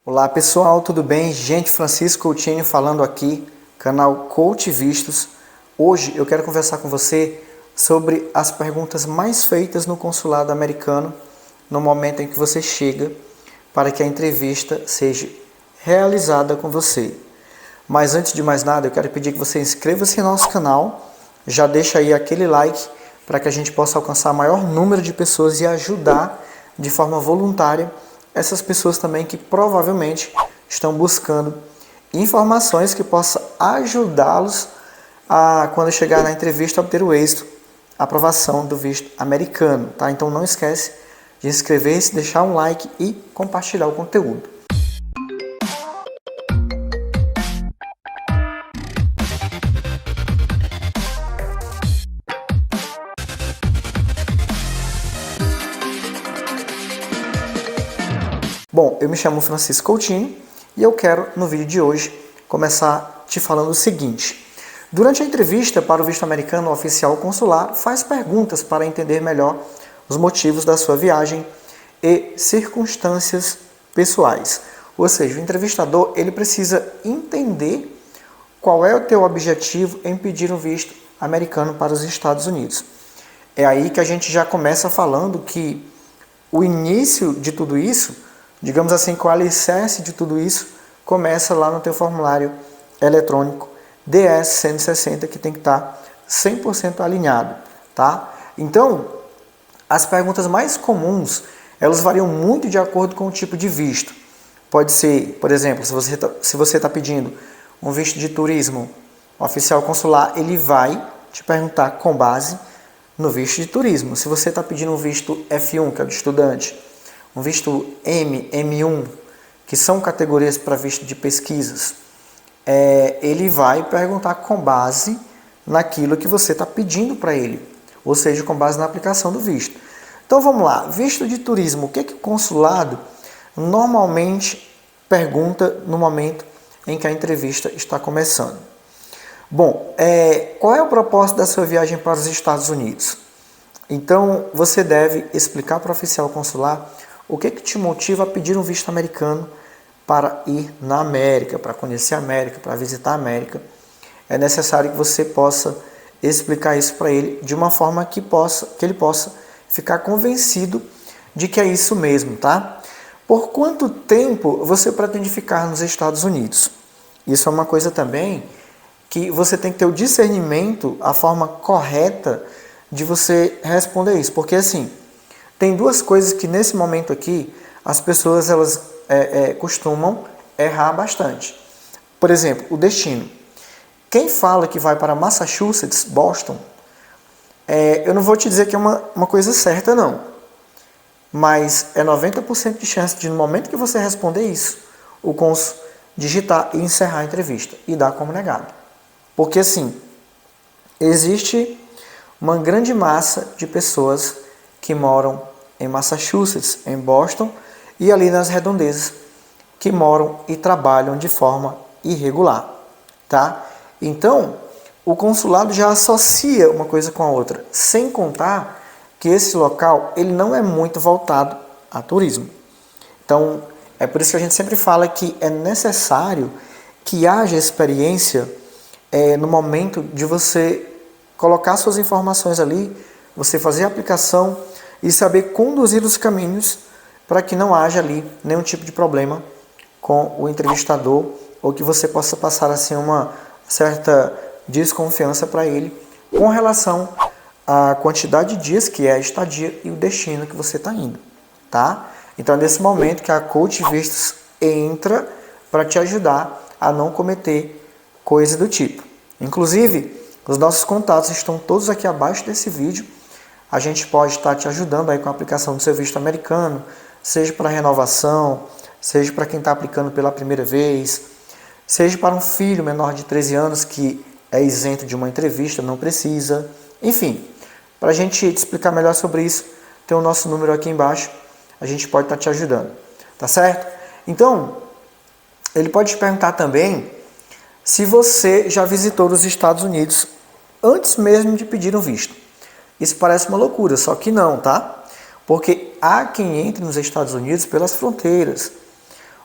Olá pessoal, tudo bem? Gente, Francisco Coutinho falando aqui, canal Coach Vistos. Hoje eu quero conversar com você sobre as perguntas mais feitas no consulado americano no momento em que você chega para que a entrevista seja realizada com você. Mas antes de mais nada, eu quero pedir que você inscreva-se no nosso canal, já deixa aí aquele like para que a gente possa alcançar maior número de pessoas e ajudar de forma voluntária essas pessoas também que provavelmente estão buscando informações que possam ajudá-los a, quando chegar na entrevista, obter o êxito, a aprovação do visto americano, tá? Então não esquece de inscrever-se, deixar um like e compartilhar o conteúdo. Bom, eu me chamo Francisco Coutinho e eu quero, no vídeo de hoje, começar te falando o seguinte. Durante a entrevista para o visto americano, o oficial consular faz perguntas para entender melhor os motivos da sua viagem e circunstâncias pessoais. Ou seja, o entrevistador ele precisa entender qual é o teu objetivo em pedir um visto americano para os Estados Unidos. É aí que a gente já começa falando que o início de tudo isso, digamos assim, que o alicerce de tudo isso começa lá no teu formulário eletrônico DS-160, que tem que estar 100% alinhado, tá? Então, as perguntas mais comuns, elas variam muito de acordo com o tipo de visto. Pode ser, por exemplo, se você está pedindo um visto de turismo, o oficial consular, ele vai te perguntar com base no visto de turismo. Se você está pedindo um visto F1, que é o de estudante, um visto M1, que são categorias para visto de pesquisas, ele vai perguntar com base naquilo que você está pedindo para ele, ou seja, com base na aplicação do visto. Então vamos lá, visto de turismo, o que o consulado normalmente pergunta no momento em que a entrevista está começando? Bom, qual é o propósito da sua viagem para os Estados Unidos? Então você deve explicar para o oficial consular o que te motiva a pedir um visto americano para ir na América, para conhecer a América, para visitar a América. É necessário que você possa explicar isso para ele de uma forma que ele possa ficar convencido de que é isso mesmo, tá? Por quanto tempo você pretende ficar nos Estados Unidos? Isso é uma coisa também que você tem que ter o discernimento, a forma correta de você responder isso. Porque assim, tem duas coisas que nesse momento aqui as pessoas elas costumam errar bastante. Por exemplo, o destino. Quem fala que vai para Massachusetts, Boston, eu não vou te dizer que é uma coisa certa não, mas é 90% de chance de no momento que você responder isso, o cônsul digitar e encerrar a entrevista e dar como negado. Porque assim, existe uma grande massa de pessoas que moram em Massachusetts, em Boston e ali nas redondezas, que moram e trabalham de forma irregular, tá? Então, o consulado já associa uma coisa com a outra, sem contar que esse local ele não é muito voltado a turismo. Então, é por isso que a gente sempre fala que é necessário que haja experiência no momento de você colocar suas informações ali, você fazer a aplicação e saber conduzir os caminhos para que não haja ali nenhum tipo de problema com o entrevistador ou que você possa passar assim uma certa desconfiança para ele com relação à quantidade de dias que é a estadia e o destino que você está indo, tá? Então é nesse momento que a Coach Vistos entra para te ajudar a não cometer coisa do tipo. Inclusive, os nossos contatos estão todos aqui abaixo desse vídeo. A gente pode estar te ajudando aí com a aplicação do seu visto americano, seja para renovação, seja para quem está aplicando pela primeira vez, seja para um filho menor de 13 anos que é isento de uma entrevista, não precisa. Enfim, para a gente te explicar melhor sobre isso, tem o nosso número aqui embaixo, a gente pode estar te ajudando, tá certo? Então, ele pode te perguntar também se você já visitou os Estados Unidos antes mesmo de pedir um visto. Isso parece uma loucura, só que não, tá? Porque há quem entre nos Estados Unidos pelas fronteiras.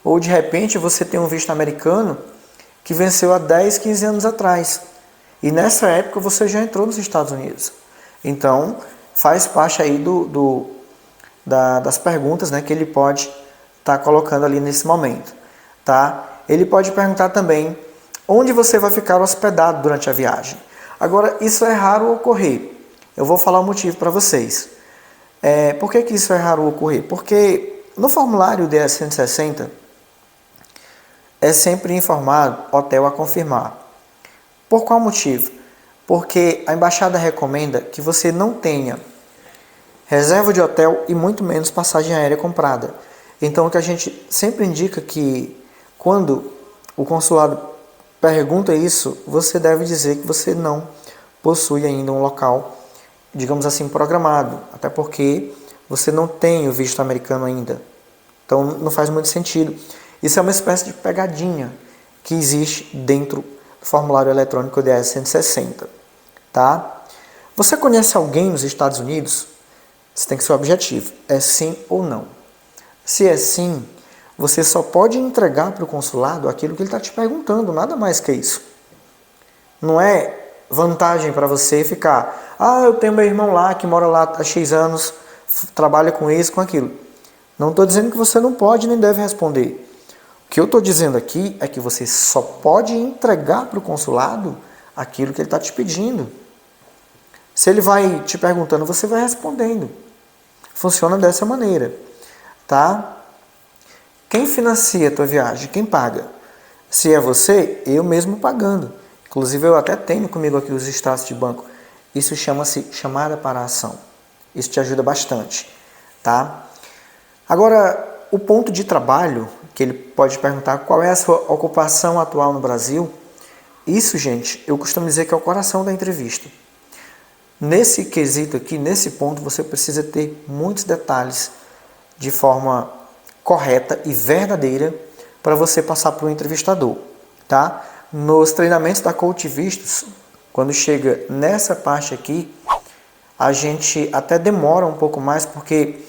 Ou de repente você tem um visto americano que venceu há 10, 15 anos atrás. E nessa época você já entrou nos Estados Unidos. Então, faz parte aí das perguntas, né, que ele pode estar colocando ali nesse momento. Tá? Ele pode perguntar também onde você vai ficar hospedado durante a viagem. Agora, isso é raro ocorrer. Eu vou falar o motivo para vocês. Por que isso é raro ocorrer? Porque no formulário DS-160 é sempre informado hotel a confirmar. Por qual motivo? Porque a embaixada recomenda que você não tenha reserva de hotel e muito menos passagem aérea comprada. Então, o que a gente sempre indica que quando o consulado pergunta isso, você deve dizer que você não possui ainda um local, digamos assim, programado. Até porque você não tem o visto americano ainda. Então, não faz muito sentido. Isso é uma espécie de pegadinha que existe dentro do formulário eletrônico DS-160. Tá? Você conhece alguém nos Estados Unidos? Você tem que ser objetivo. É sim ou não. Se é sim, você só pode entregar para o consulado aquilo que ele está te perguntando, nada mais que isso. Não é vantagem para você ficar, eu tenho meu irmão lá, que mora lá há X anos, trabalha com isso, com aquilo. Não estou dizendo que você não pode nem deve responder. O que eu estou dizendo aqui é que você só pode entregar para o consulado aquilo que ele está te pedindo. Se ele vai te perguntando, você vai respondendo. Funciona dessa maneira, tá? Quem financia a tua viagem? Quem paga? Se é você, eu mesmo pagando. Inclusive, eu até tenho comigo aqui os extratos de banco. Isso chama-se chamada para a ação. Isso te ajuda bastante, tá? Agora, o ponto de trabalho, que ele pode perguntar qual é a sua ocupação atual no Brasil, isso, gente, eu costumo dizer que é o coração da entrevista. Nesse quesito aqui, nesse ponto, você precisa ter muitos detalhes de forma correta e verdadeira para você passar para o entrevistador, tá? Nos treinamentos da Coach Vistos, quando chega nessa parte aqui, a gente até demora um pouco mais porque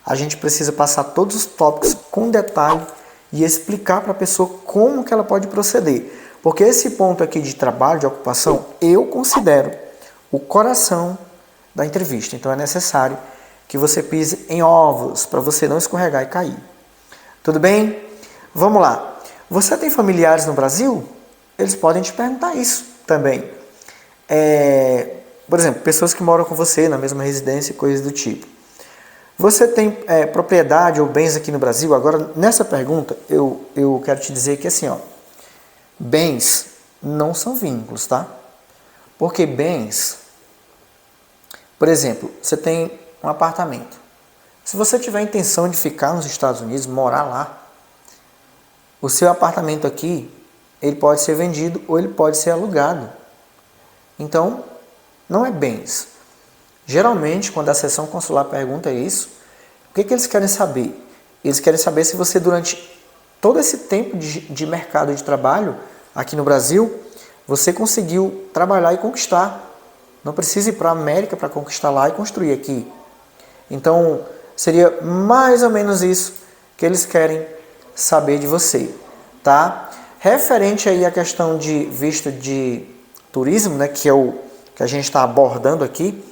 a gente precisa passar todos os tópicos com detalhe e explicar para a pessoa como que ela pode proceder. Porque esse ponto aqui de trabalho, de ocupação, eu considero o coração da entrevista. Então é necessário que você pise em ovos para você não escorregar e cair. Tudo bem? Vamos lá. Você tem familiares no Brasil? Eles podem te perguntar isso também. Por exemplo, pessoas que moram com você na mesma residência e coisas do tipo. Você tem propriedade ou bens aqui no Brasil? Agora, nessa pergunta, eu quero te dizer que assim, bens não são vínculos, tá? Porque bens, por exemplo, você tem um apartamento. Se você tiver a intenção de ficar nos Estados Unidos, morar lá, o seu apartamento aqui, ele pode ser vendido ou ele pode ser alugado. Então, não é bens. Geralmente, quando a seção consular pergunta isso, o que eles querem saber? Eles querem saber se você, durante todo esse tempo de mercado de trabalho aqui no Brasil, você conseguiu trabalhar e conquistar. Não precisa ir para a América para conquistar lá e construir aqui. Então, seria mais ou menos isso que eles querem saber de você, tá? Referente aí à questão de visto de turismo, né, que é o que a gente está abordando aqui,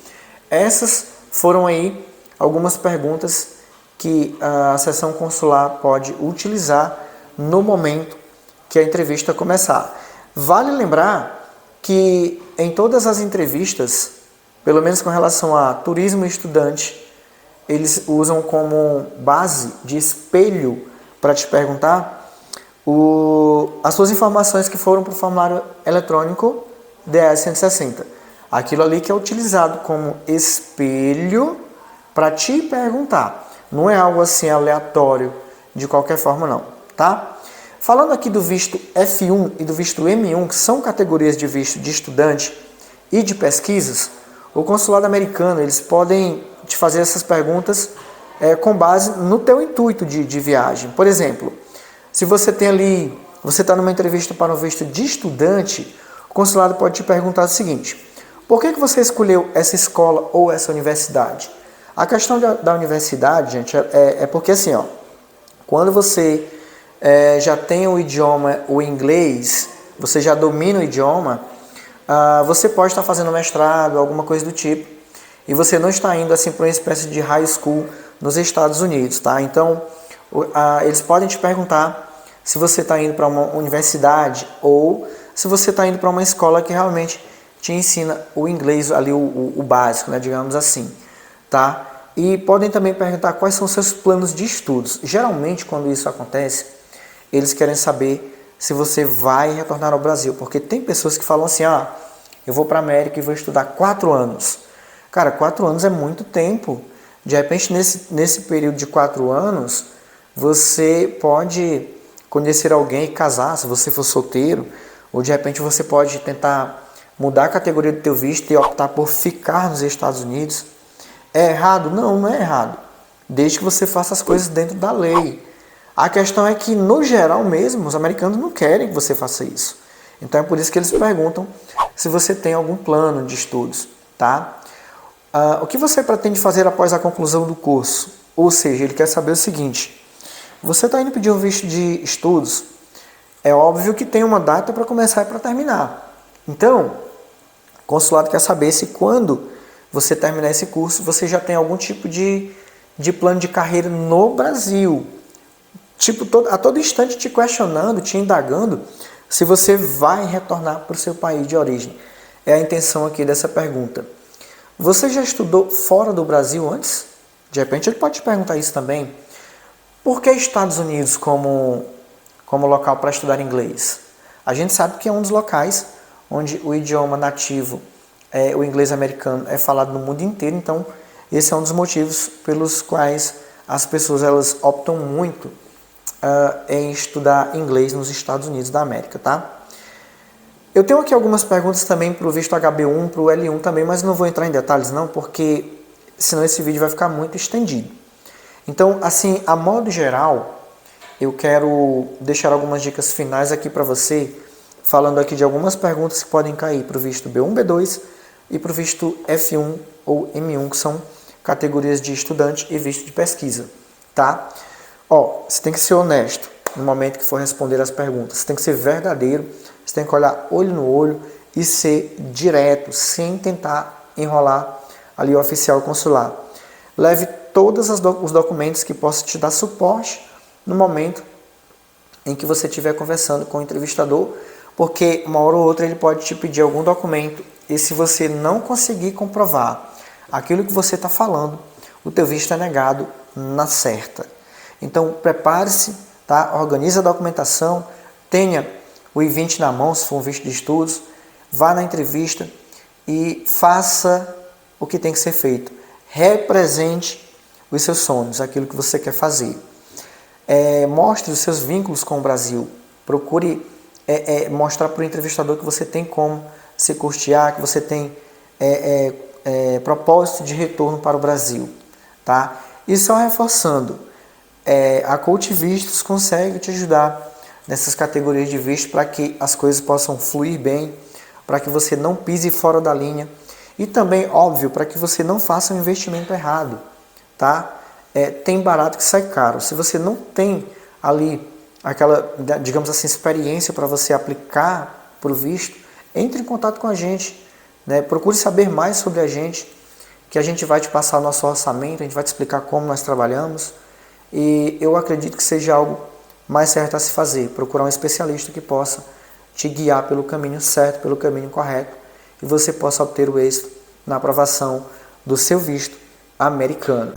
essas foram aí algumas perguntas que a seção consular pode utilizar no momento que a entrevista começar. Vale lembrar que em todas as entrevistas, pelo menos com relação a turismo e estudante, eles usam como base de espelho para te perguntar as suas informações que foram para o formulário eletrônico DS-160. Aquilo ali que é utilizado como espelho para te perguntar. Não é algo assim aleatório de qualquer forma não, tá? Falando aqui do visto F1 e do visto M1, que são categorias de visto de estudante e de pesquisas, o consulado americano, eles podem te fazer essas perguntas com base no teu intuito de viagem. Por exemplo, se você tem ali, você está numa entrevista para um visto de estudante, o consulado pode te perguntar o seguinte: por que você escolheu essa escola ou essa universidade? A questão da universidade, gente, é porque assim, quando você já tem o idioma, o inglês, você já domina o idioma, você pode estar fazendo mestrado, alguma coisa do tipo, e você não está indo assim para uma espécie de high school nos Estados Unidos, tá? Então, eles podem te perguntar se você está indo para uma universidade ou se você está indo para uma escola que realmente te ensina o inglês ali, o básico, né, digamos assim, tá? E podem também perguntar quais são os seus planos de estudos. Geralmente, quando isso acontece, eles querem saber se você vai retornar ao Brasil, porque tem pessoas que falam assim, eu vou para a América e vou estudar 4 anos. Cara, 4 anos é muito tempo. De repente, nesse período de 4 anos, você pode conhecer alguém e casar, se você for solteiro, ou de repente você pode tentar mudar a categoria do teu visto e optar por ficar nos Estados Unidos. É errado? Não, não é errado. Desde que você faça as coisas dentro da lei. A questão é que, no geral mesmo, os americanos não querem que você faça isso. Então é por isso que eles perguntam se você tem algum plano de estudos, tá? O que você pretende fazer após a conclusão do curso? Ou seja, ele quer saber o seguinte: você está indo pedir um visto de estudos, é óbvio que tem uma data para começar e para terminar. Então, o consulado quer saber se quando você terminar esse curso, você já tem algum tipo de plano de carreira no Brasil. Tipo, a todo instante te questionando, te indagando se você vai retornar para o seu país de origem. É a intenção aqui dessa pergunta. Você já estudou fora do Brasil antes? De repente ele pode te perguntar isso também. Por que Estados Unidos como local para estudar inglês? A gente sabe que é um dos locais onde o idioma nativo, o inglês americano, é falado no mundo inteiro. Então, esse é um dos motivos pelos quais as pessoas elas optam muito em estudar inglês nos Estados Unidos da América, tá? Eu tenho aqui algumas perguntas também para o visto HB1, para o L1 também, mas não vou entrar em detalhes não, porque senão esse vídeo vai ficar muito estendido. Então, assim, a modo geral, eu quero deixar algumas dicas finais aqui para você, falando aqui de algumas perguntas que podem cair para o visto B1, B2 e para o visto F1 ou M1, que são categorias de estudante e visto de pesquisa, tá? Você tem que ser honesto no momento que for responder as perguntas. Você tem que ser verdadeiro, você tem que olhar olho no olho e ser direto, sem tentar enrolar ali o oficial consular. Leve todos os documentos que possam te dar suporte no momento em que você estiver conversando com o entrevistador, porque uma hora ou outra ele pode te pedir algum documento e se você não conseguir comprovar aquilo que você está falando, o teu visto é negado na certa. Então, prepare-se, tá? Organize a documentação, tenha o I-20 na mão, se for um visto de estudos, vá na entrevista e faça o que tem que ser feito. Represente os seus sonhos, aquilo que você quer fazer. Mostre os seus vínculos com o Brasil. Procure mostrar para o entrevistador que você tem como se custear, que você tem propósito de retorno para o Brasil. Tá? E só reforçando, a Coach Vistos consegue te ajudar nessas categorias de visto para que as coisas possam fluir bem, para que você não pise fora da linha e também, óbvio, para que você não faça um investimento errado, tá? Tem barato que sai caro. Se você não tem ali aquela, digamos assim, experiência para você aplicar para o visto, entre em contato com a gente, né? Procure saber mais sobre a gente, que a gente vai te passar o nosso orçamento, a gente vai te explicar como nós trabalhamos. E eu acredito que seja algo mais certo a se fazer, procurar um especialista que possa te guiar pelo caminho certo, pelo caminho correto, e você possa obter o êxito na aprovação do seu visto americano.